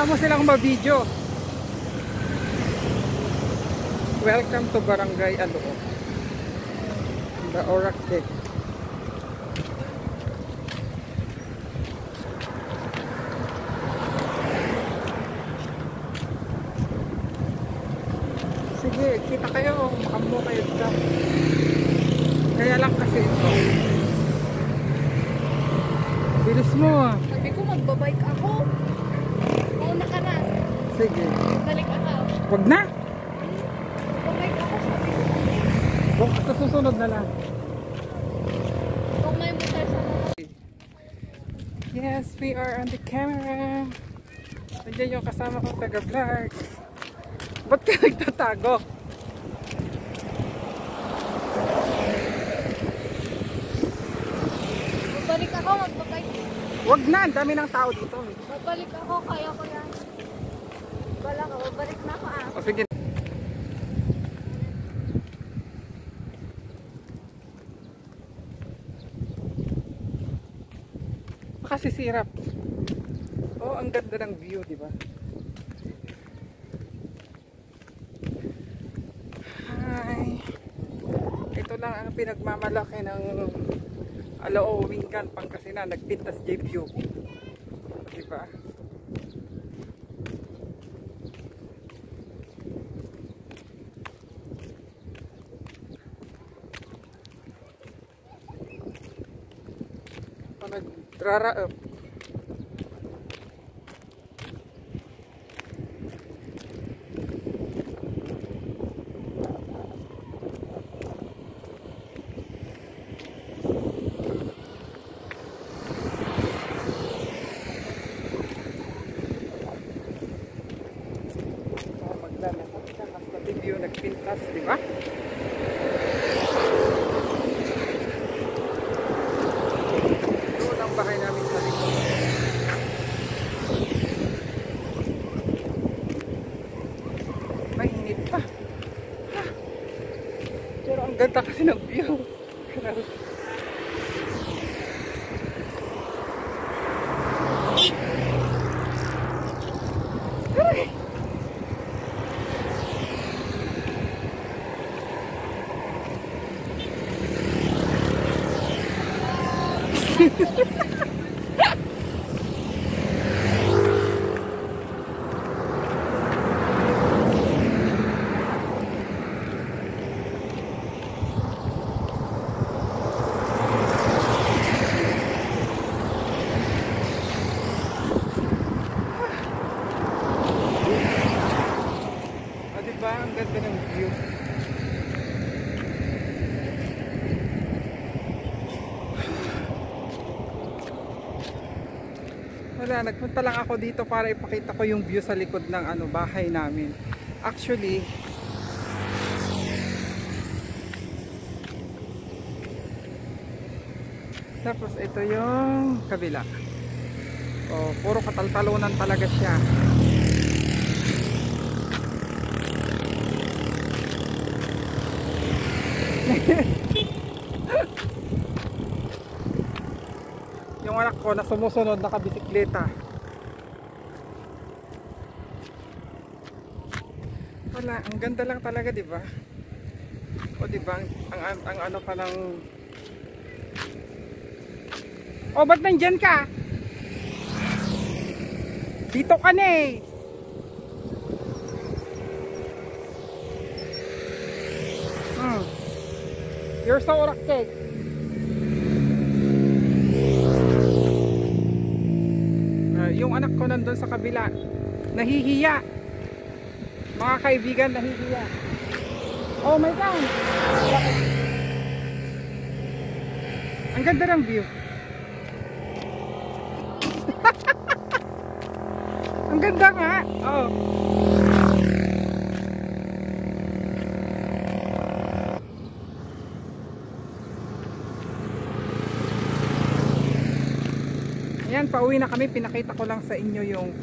mo silang ma-video. Welcome to Barangay Aloo, the Oractic. Sige, kita kayo, makamo kayo dyan. Kaya lang kasi ito. Bilis mo ah. Sabi ko magbabike ako. Mauna ka na. Sige. Balik ako. Wag na. Magbabike ako. Sabi ko. Huwag sa susunod na lang. Kung may motor sa mga. Yes, we are on the camera. Nandiyan yung kasama kong taga-vlog. Ba't ka nagtatago? Magbalik ako, magbabike. Wag na, ang dami ng tao dito. Magbalik ako, kaya ko yan. Bala ka, magbalik na ako ah. O sige. Makasisirap. Oh, ang ganda ng view, di ba? Hi. Ito lang ang pinagmamalaki ng Aloo Wingan, Pangasinan, nagpintas J-View. Di ba? Nagrara video nagpintas, di ba? Doon ang bahay namin sa likod. Mainit pa. Pero ang ganda kasi ng view. Diba? Ang ganda ng view. Wala, nagpunta lang ako dito para ipakita ko yung view sa likod ng bahay namin. Actually, tapos ito yung kabila. Oh, puro kataltalunan talaga siya. Yung anak ko na sumusunod nakabisikleta. Wala, ang ganda lang talaga, di ba? O di ba, ang ano pa ng O ba't nandyan ka? Dito ka na eh. You're so rocket. Yung anak ko nandun sa kabila, nahihiya. Mga kaibigan, nahihiya. Oh my God. Ang ganda ng view. Ang ganda nga. Oh. Ayan, pauwi na kami. Pinakita ko lang sa inyo yung